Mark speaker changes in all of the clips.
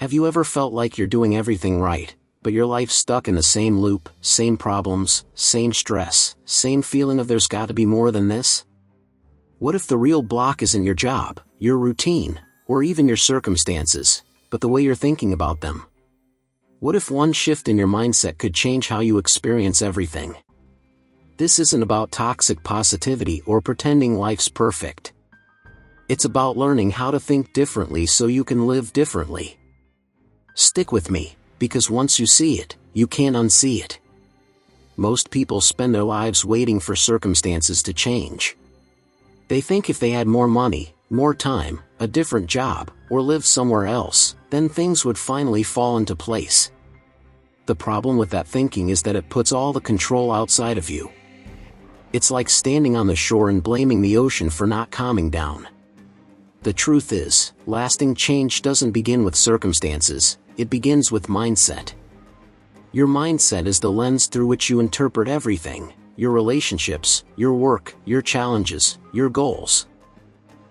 Speaker 1: Have you ever felt like you're doing everything right, but your life's stuck in the same loop, same problems, same stress, same feeling of there's got to be more than this? What if the real block isn't your job, your routine, or even your circumstances, but the way you're thinking about them? What if one shift in your mindset could change how you experience everything? This isn't about toxic positivity or pretending life's perfect. It's about learning how to think differently so you can live differently. Stick with me, because once you see it, you can't unsee it. Most people spend their lives waiting for circumstances to change. They think if they had more money, more time, a different job, or lived somewhere else, then things would finally fall into place. The problem with that thinking is that it puts all the control outside of you. It's like standing on the shore and blaming the ocean for not calming down. The truth is, lasting change doesn't begin with circumstances, it begins with mindset. Your mindset is the lens through which you interpret everything, your relationships, your work, your challenges, your goals.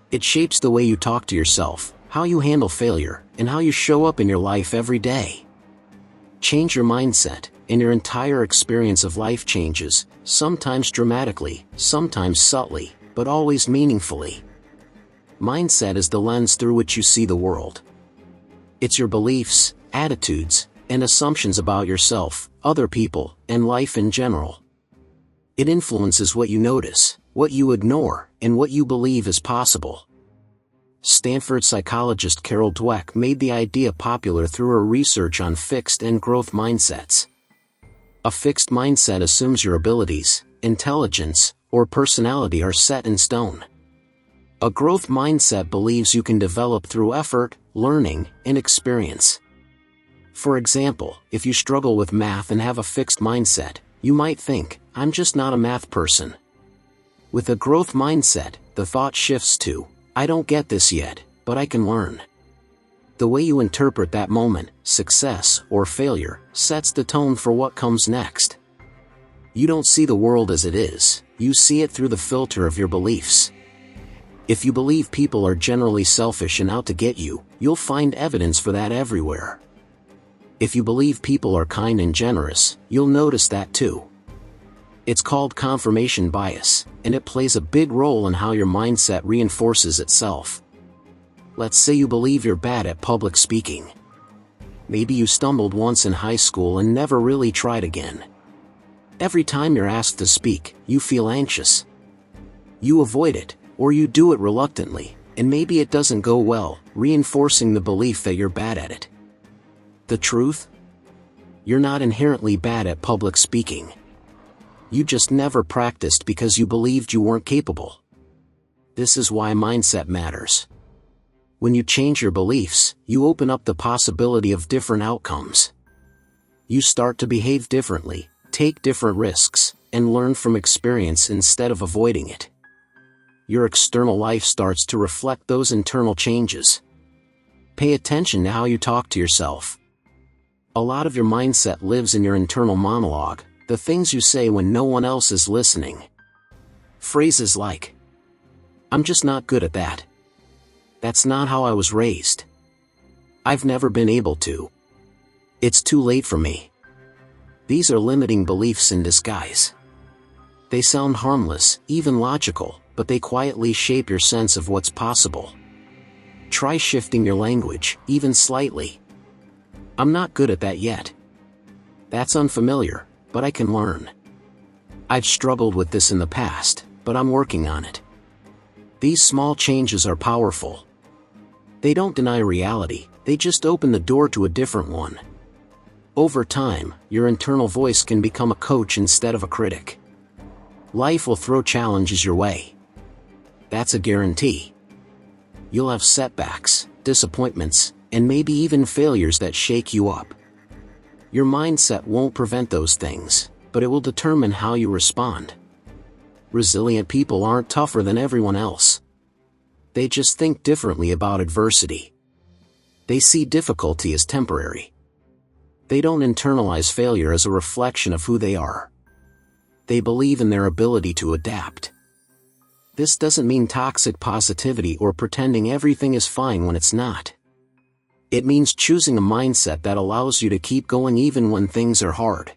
Speaker 1: It shapes the way you talk to yourself, how you handle failure, and how you show up in your life every day. Change your mindset, and your entire experience of life changes, sometimes dramatically, sometimes subtly, but always meaningfully. Mindset is the lens through which you see the world. It's your beliefs, attitudes, and assumptions about yourself, other people, and life in general. It influences what you notice, what you ignore, and what you believe is possible. Stanford psychologist Carol Dweck made the idea popular through her research on fixed and growth mindsets. A fixed mindset assumes your abilities, intelligence, or personality are set in stone. A growth mindset believes you can develop through effort, learning, and experience. For example, if you struggle with math and have a fixed mindset, you might think, "I'm just not a math person." With a growth mindset, the thought shifts to, "I don't get this yet, but I can learn." The way you interpret that moment, success or failure, sets the tone for what comes next. You don't see the world as it is, you see it through the filter of your beliefs. If you believe people are generally selfish and out to get you, you'll find evidence for that everywhere. If you believe people are kind and generous, you'll notice that too. It's called confirmation bias, and it plays a big role in how your mindset reinforces itself. Let's say you believe you're bad at public speaking. Maybe you stumbled once in high school and never really tried again. Every time you're asked to speak, you feel anxious. You avoid it, or you do it reluctantly, and maybe it doesn't go well, reinforcing the belief that you're bad at it. The truth? You're not inherently bad at public speaking. You just never practiced because you believed you weren't capable. This is why mindset matters. When you change your beliefs, you open up the possibility of different outcomes. You start to behave differently, take different risks, and learn from experience instead of avoiding it. Your external life starts to reflect those internal changes. Pay attention to how you talk to yourself. A lot of your mindset lives in your internal monologue, the things you say when no one else is listening. Phrases like, "I'm just not good at that. That's not how I was raised. I've never been able to. It's too late for me." These are limiting beliefs in disguise. They sound harmless, even logical, but they quietly shape your sense of what's possible. Try shifting your language, even slightly. "I'm not good at that yet. That's unfamiliar, but I can learn. I've struggled with this in the past, but I'm working on it." These small changes are powerful. They don't deny reality, they just open the door to a different one. Over time, your internal voice can become a coach instead of a critic. Life will throw challenges your way. That's a guarantee. You'll have setbacks, disappointments, and maybe even failures that shake you up. Your mindset won't prevent those things, but it will determine how you respond. Resilient people aren't tougher than everyone else. They just think differently about adversity. They see difficulty as temporary. They don't internalize failure as a reflection of who they are. They believe in their ability to adapt. This doesn't mean toxic positivity or pretending everything is fine when it's not. It means choosing a mindset that allows you to keep going even when things are hard.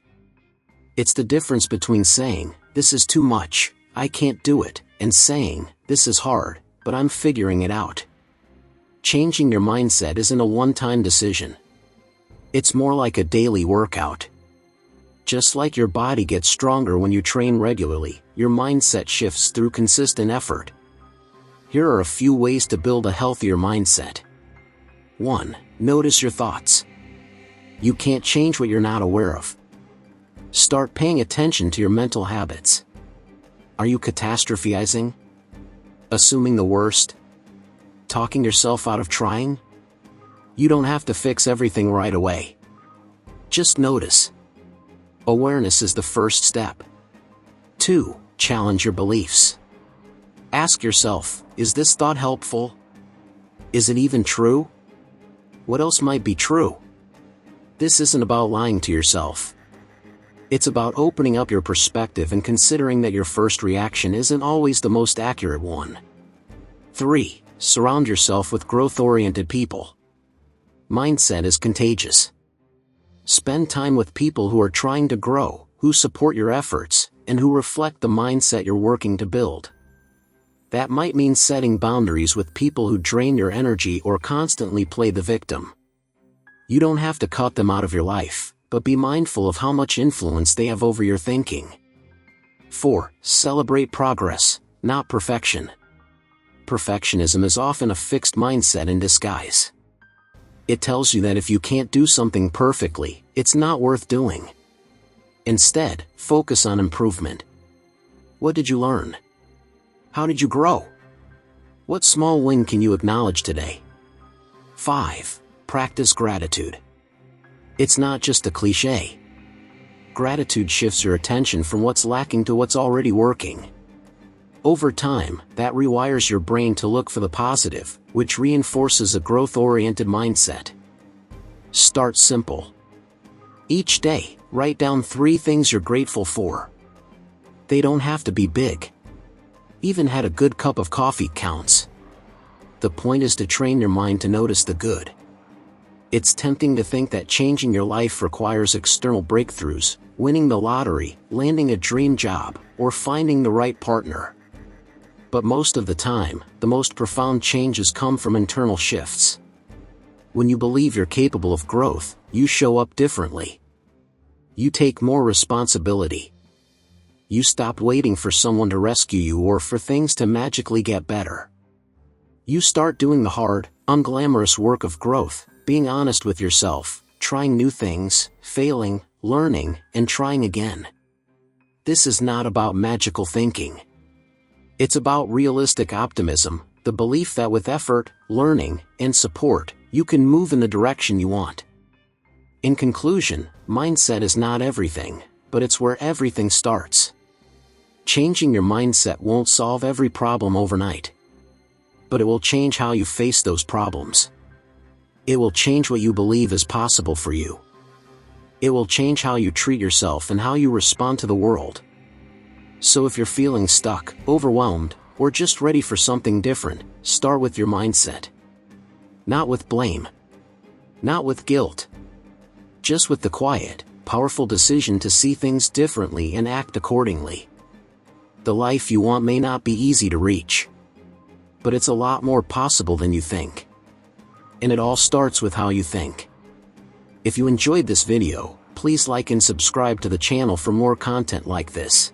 Speaker 1: It's the difference between saying, "This is too much, I can't do it," and saying, "This is hard, but I'm figuring it out." Changing your mindset isn't a one-time decision. It's more like a daily workout. Just like your body gets stronger when you train regularly, your mindset shifts through consistent effort. Here are a few ways to build a healthier mindset. 1. Notice your thoughts. You can't change what you're not aware of. Start paying attention to your mental habits. Are you catastrophizing? Assuming the worst? Talking yourself out of trying? You don't have to fix everything right away. Just notice. Awareness is the first step. 2. Challenge your beliefs. Ask yourself, is this thought helpful? Is it even true? What else might be true? This isn't about lying to yourself. It's about opening up your perspective and considering that your first reaction isn't always the most accurate one. 3. Surround yourself with growth-oriented people. Mindset is contagious. Spend time with people who are trying to grow, who support your efforts, and who reflect the mindset you're working to build. That might mean setting boundaries with people who drain your energy or constantly play the victim. You don't have to cut them out of your life, but be mindful of how much influence they have over your thinking. 4. Celebrate progress, not perfection. Perfectionism is often a fixed mindset in disguise. It tells you that if you can't do something perfectly, it's not worth doing. Instead, focus on improvement. What did you learn? How did you grow? What small win can you acknowledge today? 5. Practice gratitude. It's not just a cliche. Gratitude shifts your attention from what's lacking to what's already working. Over time, that rewires your brain to look for the positive, which reinforces a growth-oriented mindset. Start simple. Each day, write down 3 things you're grateful for. They don't have to be big. Even had a good cup of coffee counts. The point is to train your mind to notice the good. It's tempting to think that changing your life requires external breakthroughs, winning the lottery, landing a dream job, or finding the right partner. But most of the time, the most profound changes come from internal shifts. When you believe you're capable of growth, you show up differently. You take more responsibility. You stop waiting for someone to rescue you or for things to magically get better. You start doing the hard, unglamorous work of growth, being honest with yourself, trying new things, failing, learning, and trying again. This is not about magical thinking. It's about realistic optimism, the belief that with effort, learning, and support, you can move in the direction you want. In conclusion, mindset is not everything, but it's where everything starts. Changing your mindset won't solve every problem overnight. But it will change how you face those problems. It will change what you believe is possible for you. It will change how you treat yourself and how you respond to the world. So if you're feeling stuck, overwhelmed, or just ready for something different, start with your mindset. Not with blame. Not with guilt. Just with the quiet, powerful decision to see things differently and act accordingly. The life you want may not be easy to reach. But it's a lot more possible than you think. And it all starts with how you think. If you enjoyed this video, please like and subscribe to the channel for more content like this.